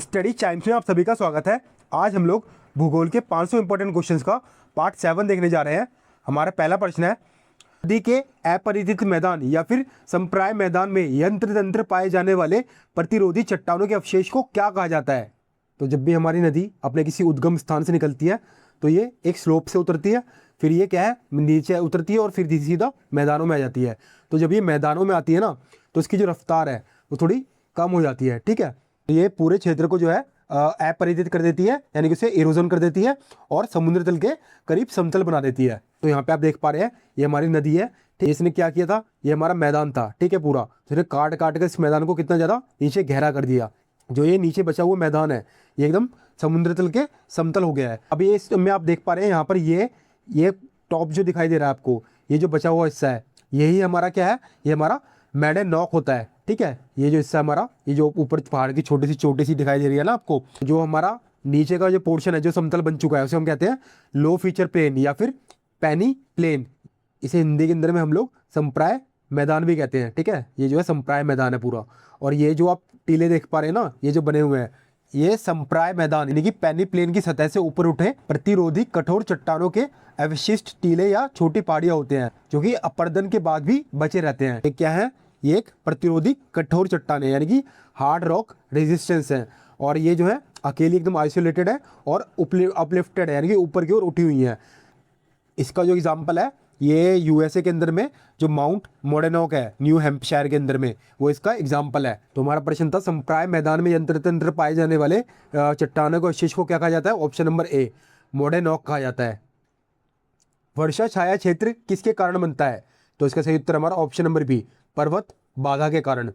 Study Chimes में आप सभी का स्वागत है। आज हम लोग भूगोल के 500 इंपॉर्टेंट क्वेश्चंस का पार्ट 7 देखने जा रहे हैं। हमारा पहला प्रश्न है, नदी के अपरिचित मैदान या फिर संप्राय मैदान में यंत्र तंत्र पाए जाने वाले प्रतिरोधी चट्टानों के अवशेष को क्या कहा जाता है। तो जब भी हमारी नदी अपने किसी उद्गम स्थान से निकलती है तो ये एक स्लोप से उतरती है, फिर ये क्या है नीचे उतरती है और फिर सीधा मैदानों में आ जाती है। तो जब ये मैदानों में आती है ना तो इसकी जो रफ्तार है वो थोड़ी कम हो जाती है। ठीक है, ये पूरे क्षेत्र को जो है अपरिचित कर देती है, यानी कि उसे इरोजन कर देती है और समुद्र तल के करीब समतल बना देती है। तो यहाँ पे आप देख पा रहे हैं ये हमारी नदी है। ठीक, इसने क्या किया था, ये हमारा मैदान था, ठीक है, पूरा फिर काट काट कर इस मैदान को कितना ज़्यादा नीचे गहरा कर दिया। जो ये नीचे बचा हुआ मैदान है ये एकदम समुद्र तल के समतल हो गया है। अब ये इसमें आप देख पा रहे हैं यहाँ पर ये टॉप जो दिखाई दे रहा है आपको, ये जो बचा हुआ हिस्सा है यही हमारा क्या है, ये हमारा मैडन नॉक होता है। ठीक है, ये जो हिस्सा हमारा, ये जो ऊपर पहाड़ की छोटी सी चोटी सी दिखाई दे रही है ना आपको, जो हमारा नीचे का जो पोर्शन है जो समतल बन चुका है उसे हम कहते हैं लो फीचर प्लेन या फिर पैनी प्लेन। इसे हिंदी के अंदर में हम लोग संप्राय मैदान भी कहते हैं। ठीक है, ये जो है संप्राय मैदान है पूरा। और ये जो आप टीले देख पा रहे हैं ना, ये जो बने हुए हैं ये संप्राय मैदान यानी कि पैनी प्लेन की सतह से ऊपर उठे प्रतिरोधी कठोर चट्टानों के अवशिष्ट टीले या छोटी पहाड़ियां होते हैं जो कि अपर्दन के बाद भी बचे रहते हैं। ये क्या है, ये एक प्रतिरोधी कठोर चट्टान है यानी कि हार्ड रॉक रेजिस्टेंस है। और ये जो है अकेली एकदम आइसोलेटेड है और अपलिफ्टेड है यानी कि ऊपर की ओर उठी हुई है। इसका जो एग्जाम्पल है ये यूएसए के अंदर में जो माउंट मोडेनॉक है न्यू हैम्पशायर के अंदर में, वो इसका एग्जाम्पल है। तो हमारा प्रश्न था संप्राय मैदान में यंत्र तंत्र पाए जाने वाले चट्टानों को अवशेष को क्या कहा जाता है। ऑप्शन नंबर ए मोडेनॉक कहा जाता है। वर्षा छाया क्षेत्र किसके कारण बनता है। तो इसका सही उत्तर हमारा ऑप्शन नंबर बी पर्वत बाधा के कारण।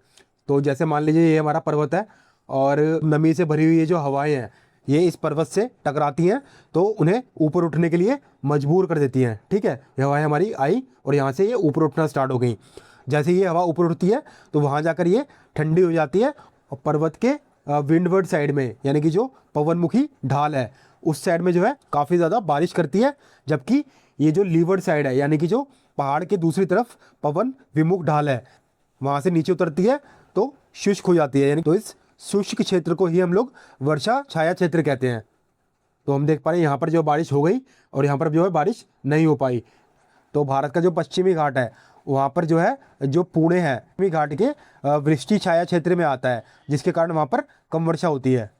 तो जैसे मान लीजिए ये हमारा पर्वत है और नमी से भरी हुई ये जो हवाएं हैं ये इस पर्वत से टकराती हैं तो उन्हें ऊपर उठने के लिए मजबूर कर देती हैं। ठीक है, ये हवाएं हमारी आई और यहाँ से ये ऊपर उठना स्टार्ट हो गई। जैसे ये हवा ऊपर उठती है तो वहाँ जाकर ये ठंडी हो जाती है और पर्वत के विंडवर्ड साइड में यानी कि जो पवनमुखी ढाल है उस साइड में जो है काफ़ी ज़्यादा बारिश करती है, जबकि ये जो लीवर्ड साइड है यानी कि जो पहाड़ के दूसरी तरफ पवन विमुख ढाल है वहाँ से नीचे उतरती है तो शुष्क हो जाती है। यानी तो इस शुष्क क्षेत्र को ही हम लोग वर्षा छाया क्षेत्र कहते हैं। तो हम देख पा रहे हैं यहाँ पर जो बारिश हो गई और यहाँ पर जो है बारिश नहीं हो पाई। तो भारत का जो पश्चिमी घाट है वहाँ पर जो है जो पुणे है पश्चिमी घाट के वृष्टि छाया क्षेत्र में आता है जिसके कारण वहाँ पर कम वर्षा होती है।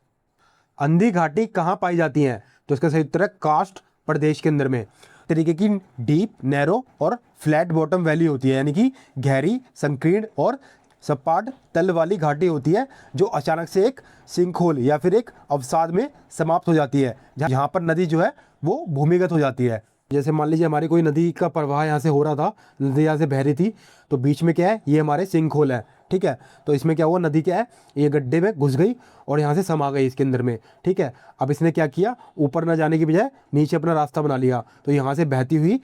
अंधी घाटी कहाँ पाई जाती हैं। तो इसका सही उत्तर है कास्ट प्रदेश के अंदर में। तरीके की डीप नैरो और फ्लैट बॉटम वैली होती है यानी कि गहरी संकीर्ण और सपाट तल वाली घाटी होती है जो अचानक से एक सिंक होल या फिर एक अवसाद में समाप्त हो जाती है जहाँ पर नदी जो है वो भूमिगत हो जाती है। जैसे मान लीजिए हमारी कोई नदी का प्रवाह यहाँ से हो रहा था, नदी यहाँ से बह रही थी तो बीच में क्या है ये हमारे सिंक होल है। ठीक है, तो इसमें क्या हुआ, नदी क्या है ये गड्ढे में घुस गई और यहाँ से समा गई इसके अंदर में। ठीक है, अब इसने क्या किया, ऊपर ना जाने की बजाय नीचे अपना रास्ता बना लिया तो यहाँ से बहती हुई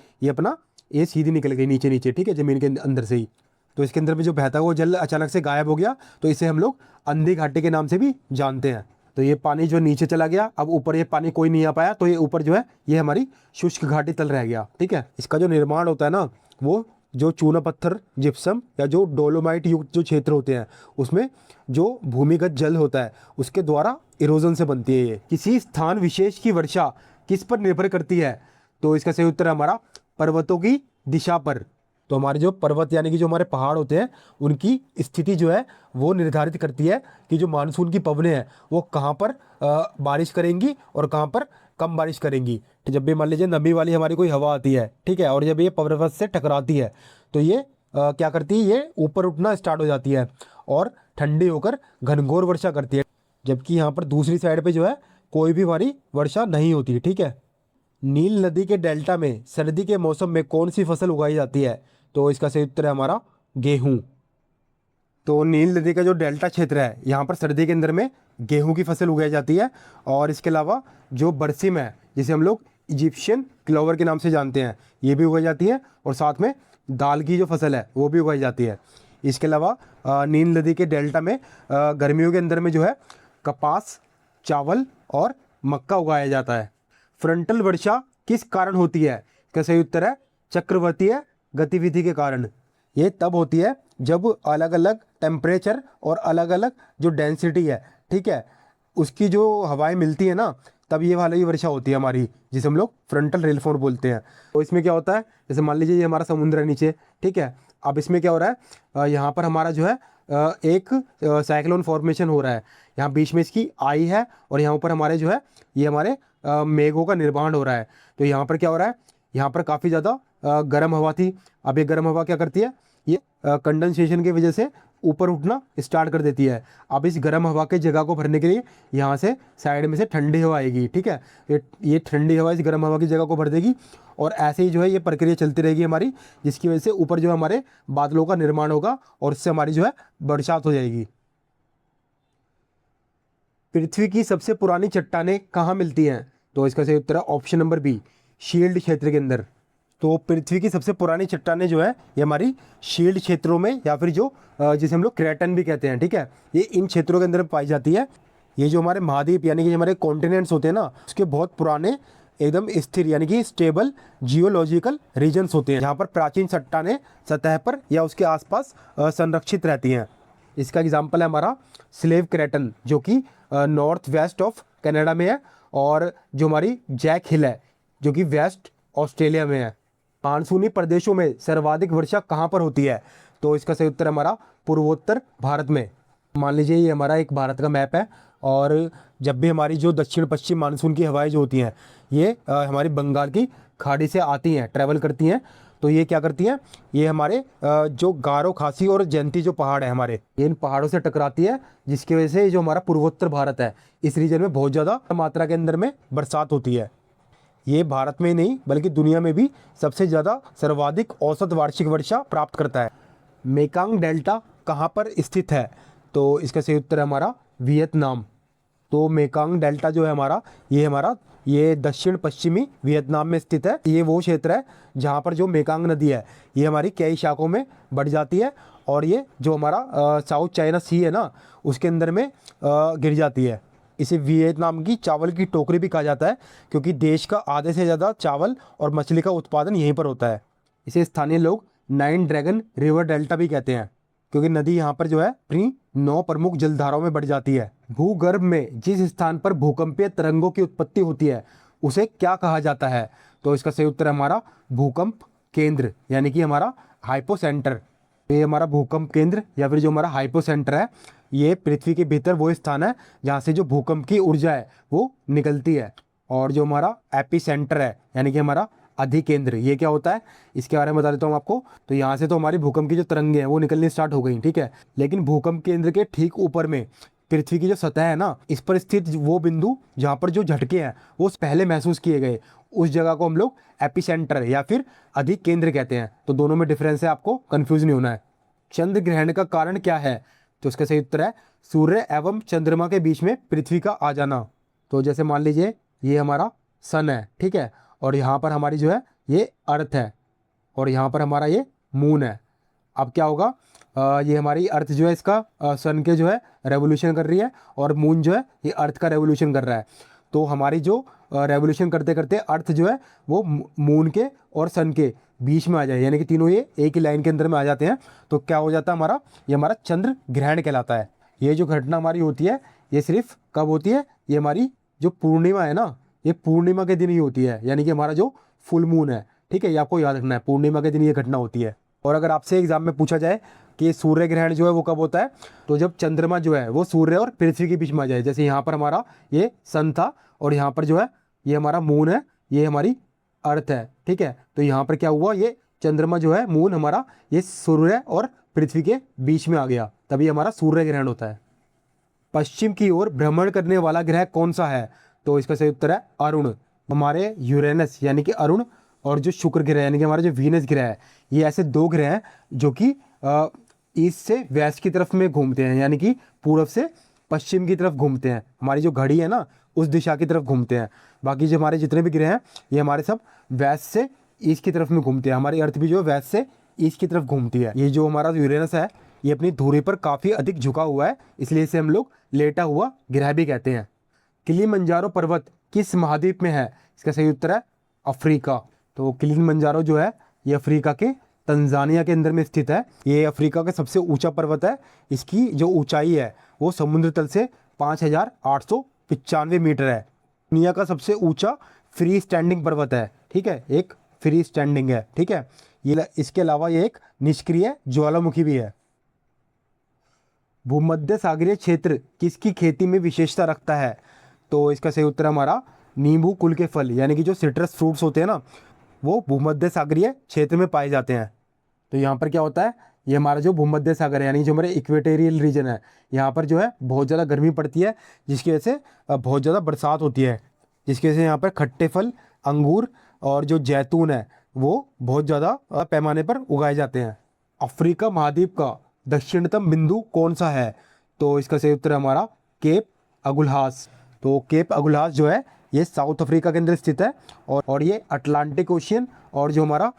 ये सीधी निकल गई नीचे नीचे। ठीक है, ज़मीन के अंदर से ही। तो इसके अंदर में जो बहता हुआ जल अचानक से गायब हो गया तो इसे हम लोग अंधी घाटी के नाम से भी जानते हैं। तो ये पानी जो नीचे चला गया, अब ऊपर ये पानी कोई नहीं आ पाया तो ये ऊपर जो है ये हमारी शुष्क घाटी तल रह गया। ठीक है, इसका जो निर्माण होता है ना वो जो चूना पत्थर जिप्सम या जो डोलोमाइट युक्त जो क्षेत्र होते हैं उसमें जो भूमिगत जल होता है उसके द्वारा इरोजन से बनती है। ये किसी स्थान विशेष की वर्षा किस पर निर्भर करती है। तो इसका सही उत्तर है हमारा पर्वतों की दिशा पर। तो हमारे जो पर्वत यानी कि जो हमारे पहाड़ होते हैं उनकी स्थिति जो है वो निर्धारित करती है कि जो मानसून की पवनें हैं वो कहाँ पर बारिश करेंगी और कहाँ पर कम बारिश करेंगी। तो जब भी मान लीजिए नमी वाली हमारी कोई हवा आती है, ठीक है, और जब ये पर्वत से टकराती है तो ये क्या करती है, ये ऊपर उठना स्टार्ट हो जाती है और ठंडी होकर घनघोर वर्षा करती है, जबकि यहाँ पर दूसरी साइड पे जो है कोई भी हमारी वर्षा नहीं होती। ठीक है, नील नदी के डेल्टा में सर्दी के मौसम में कौन सी फसल उगाई जाती है। तो इसका सही उत्तर है हमारा गेहूँ। तो नील नदी का जो डेल्टा क्षेत्र है यहाँ पर सर्दी के अंदर में गेहूं की फसल उगाई जाती है और इसके अलावा जो बरसिम है जिसे हम लोग इजिप्शियन क्लोवर के नाम से जानते हैं ये भी उगाई जाती है और साथ में दाल की जो फसल है वो भी उगाई जाती है। इसके अलावा नील नदी के डेल्टा में गर्मियों के अंदर में जो है कपास, चावल और मक्का उगाया जाता है। फ्रंटल वर्षा किस कारण होती है। इसका सही उत्तर है चक्रवर्तीय गतिविधि के कारण। ये तब होती है जब अलग अलग टेम्परेचर और अलग अलग जो डेंसिटी है, ठीक है, उसकी जो हवाएं मिलती है ना, तब ये वाली वर्षा होती है हमारी, जिसे हम लोग फ्रंटल रेनफॉल बोलते हैं। तो इसमें क्या होता है, जैसे मान लीजिए ये हमारा समुद्र है नीचे, ठीक है। अब इसमें क्या हो रहा है, यहाँ पर हमारा जो है एक साइक्लोन फॉर्मेशन हो रहा है, यहाँ बीच में इसकी आई है, और यहाँ ऊपर हमारे जो है ये हमारे मेघों का निर्माण हो रहा है। तो यहाँ पर क्या हो रहा है, यहाँ पर काफ़ी ज़्यादा गर्म हवा थी। अब ये गर्म हवा क्या करती है, ये कंडेंसेशन की वजह से ऊपर उठना स्टार्ट कर देती है। अब इस गर्म हवा के जगह को भरने के लिए यहाँ से साइड में से ठंडी हवा आएगी, ठीक है। ये ठंडी हवा इस गर्म हवा की जगह को भर देगी, और ऐसे ही जो है ये प्रक्रिया चलती रहेगी हमारी, जिसकी वजह से ऊपर जो हमारे बादलों का निर्माण होगा, और इससे हमारी जो है बरसात हो जाएगी। पृथ्वी की सबसे पुरानी चट्टानें कहाँ मिलती हैं? तो इसका सही उत्तर है ऑप्शन नंबर बी, शील्ड क्षेत्र के अंदर। तो पृथ्वी की सबसे पुरानी चट्टानें जो है ये हमारी शील्ड क्षेत्रों में, या फिर जो जिसे हम लोग क्रेटन भी कहते हैं, ठीक है, ये इन क्षेत्रों के अंदर पाई जाती है। ये जो हमारे महाद्वीप यानी कि हमारे कॉन्टिनेंट्स होते हैं ना, उसके बहुत पुराने एकदम स्थिर यानी कि स्टेबल जियोलॉजिकल रीजन्स होते हैं, जहाँ पर प्राचीन चट्टानें सतह पर या उसके आसपास संरक्षित रहती हैं। इसका एग्जाम्पल है हमारा स्लेव क्रेटन, जो कि नॉर्थ वेस्ट ऑफ कनाडा में है, और जो हमारी जैक हिल है, जो कि वेस्ट ऑस्ट्रेलिया में है। मानसूनी प्रदेशों में सर्वाधिक वर्षा कहाँ पर होती है? तो इसका सही उत्तर हमारा पूर्वोत्तर भारत में। मान लीजिए ये हमारा एक भारत का मैप है, और जब भी हमारी जो दक्षिण पश्चिम मानसून की हवाएं जो होती हैं ये हमारी बंगाल की खाड़ी से आती हैं, ट्रैवल करती हैं, तो ये क्या करती हैं, ये हमारे जो गारो, खासी और जयंती जो पहाड़ है हमारे, ये इन पहाड़ों से टकराती है, जिसकी वजह से जो हमारा पूर्वोत्तर भारत है, इस रीजन में बहुत ज़्यादा मात्रा के अंदर में बरसात होती है। ये भारत में ही नहीं बल्कि दुनिया में भी सबसे ज़्यादा सर्वाधिक औसत वार्षिक वर्षा प्राप्त करता है। मेकांग डेल्टा कहाँ पर स्थित है? तो इसका सही उत्तर है हमारा वियतनाम। तो मेकांग डेल्टा जो है हमारा, ये दक्षिण पश्चिमी वियतनाम में स्थित है। ये वो क्षेत्र है जहाँ पर जो मेकांग नदी है ये हमारी कई शाखों में बढ़ जाती है, और ये जो हमारा साउथ चाइना सी है ना, उसके अंदर में गिर जाती है। इसे वियतनाम की चावल की टोकरी भी कहा जाता है, क्योंकि देश का आधे से ज़्यादा चावल और मछली का उत्पादन यहीं पर होता है। इसे स्थानीय लोग 9 ड्रैगन रिवर डेल्टा भी कहते हैं, क्योंकि नदी यहाँ पर जो है अपनी 9 प्रमुख जलधाराओं में बढ़ जाती है। भूगर्भ में जिस स्थान पर भूकंपीय तरंगों की उत्पत्ति होती है उसे क्या कहा जाता है? तो इसका सही उत्तर है हमारा भूकंप केंद्र, यानी कि हमारा हाइपो सेंटर। ये हमारा भूकंप केंद्र या फिर जो हमारा हाइपो सेंटर है, ये पृथ्वी के भीतर वो स्थान है जहाँ से जो भूकंप की ऊर्जा है वो निकलती है। और जो हमारा एपी सेंटर है यानी कि हमारा अधिकेंद्र, ये क्या होता है इसके बारे में बता देता हूँ आपको। तो यहाँ से तो हमारी भूकंप की जो तरंगे हैं वो निकलनी स्टार्ट हो गई, ठीक है, लेकिन भूकंप केंद्र के ठीक ऊपर में पृथ्वी की जो सतह है ना, इस पर स्थित वो बिंदु जहाँ पर जो झटके हैं वो पहले महसूस किए गए, उस जगह को हम लोग एपिसेंटर या फिर अधिकेंद्र कहते हैं। तो दोनों में डिफरेंस है, आपको कंफ्यूज नहीं होना है। चंद्र ग्रहण का कारण क्या है? तो इसका सही उत्तर है सूर्य एवं चंद्रमा के बीच में पृथ्वी का आ जाना। तो जैसे मान लीजिए ये हमारा सन है, ठीक है, और यहाँ पर हमारी जो है ये अर्थ है, और यहाँ पर हमारा ये मून है। अब क्या होगा, ये हमारी अर्थ जो है इसका सन के जो है रेवोल्यूशन कर रही है, और मून जो है ये अर्थ का रेवोल्यूशन कर रहा है। तो हमारी जो रेवोल्यूशन करते करते अर्थ जो है वो मून के और सन के बीच में आ जाए, यानी कि तीनों ये एक ही लाइन के अंदर में आ जाते हैं। तो क्या हो जाता है हमारा, ये हमारा चंद्र ग्रहण कहलाता है। ये जो घटना हमारी होती है ये सिर्फ कब होती है, ये हमारी जो पूर्णिमा है ना, ये पूर्णिमा के दिन ही होती है, यानी कि हमारा जो फुल मून है, ठीक है, ये आपको याद रखना है, पूर्णिमा के दिन ये घटना होती है। और अगर आपसे एग्जाम में पूछा जाए कि सूर्य ग्रहण जो है वो कब होता है, तो जब चंद्रमा जो है वो सूर्य और पृथ्वी के बीच में आ जाए। जैसे यहाँ पर हमारा ये सन था, और यहाँ पर जो है ये हमारा मून है, ये हमारी अर्थ है, ठीक है। तो यहाँ पर क्या हुआ, ये चंद्रमा जो है मून हमारा ये सूर्य और पृथ्वी के बीच में आ गया, तभी हमारा सूर्य ग्रहण होता है। पश्चिम की ओर भ्रमण करने वाला ग्रह कौन सा है? तो इसका सही उत्तर है अरुण। हमारे यूरेनस यानी कि अरुण, और जो शुक्र ग्रह यानी कि हमारा जो वीनस ग्रह है, ये ऐसे दो ग्रह हैं जो कि ईस्ट से वेस्ट की तरफ में घूमते हैं, यानी कि पूर्व से पश्चिम की तरफ घूमते हैं। हमारी जो घड़ी है ना उस दिशा की तरफ घूमते हैं। बाकी जो हमारे जितने भी ग्रह हैं ये हमारे सब वेस्ट से ईस्ट की तरफ में घूमते हैं। हमारी अर्थ भी जो है वेस्ट से ईस्ट की तरफ घूमती है। ये जो हमारा यूरेनस है ये अपनी धुरी पर काफ़ी अधिक झुका हुआ है, इसलिए इसे हम लोग लेटा हुआ ग्रह भी कहते हैं। किलिमंजारो पर्वत किस महाद्वीप में है? इसका सही उत्तर है अफ्रीका। तो किलिमंजारो जो है ये अफ्रीका के तंजानिया के अंदर में स्थित है। ये अफ्रीका का सबसे ऊंचा पर्वत है। इसकी जो ऊंचाई है वो समुद्र तल से 5,800 95 मीटर है। दुनिया का सबसे ऊंचा फ्री स्टैंडिंग पर्वत है, ठीक है, एक फ्री स्टैंडिंग है, ठीक है। ये इसके अलावा ये एक निष्क्रिय ज्वालामुखी भी है। भूमध्य सागरीय क्षेत्र किसकी खेती में विशेषता रखता है? तो इसका सही उत्तर हमारा नींबू कुल के फल यानी कि जो सिट्रस फ्रूट्स होते हैं ना, वो भूमध्य सागरीय क्षेत्र में पाए जाते हैं। तो यहाँ पर क्या होता है, ये हमारा जो भूमध्य सागर है यानी जो हमारे इक्वेटोरियल रीजन है, यहाँ पर जो है बहुत ज़्यादा गर्मी पड़ती है, जिसकी वजह से बहुत ज़्यादा बरसात होती है, जिसकी वजह से यहाँ पर खट्टे फल, अंगूर और जो जैतून है वो बहुत ज़्यादा पैमाने पर उगाए जाते हैं। अफ्रीका महाद्वीप का दक्षिणतम बिंदु कौन सा है? तो इसका सही उत्तर है हमारा केप अगुल्हास। तो केप अगुल्हास जो है ये साउथ अफ्रीका के अंदर स्थित है, और ये अटलांटिक ओशियन और जो हमारा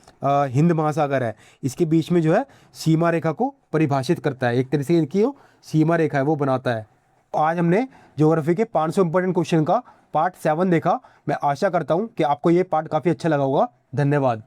हिंद महासागर है इसके बीच में जो है सीमा रेखा को परिभाषित करता है, एक तरह से इनकी जो सीमा रेखा है वो बनाता है। आज हमने ज्योग्राफी के 500 इंपॉर्टेंट क्वेश्चन का पार्ट 7 देखा। मैं आशा करता हूँ कि आपको ये पार्ट काफ़ी अच्छा लगा होगा। धन्यवाद।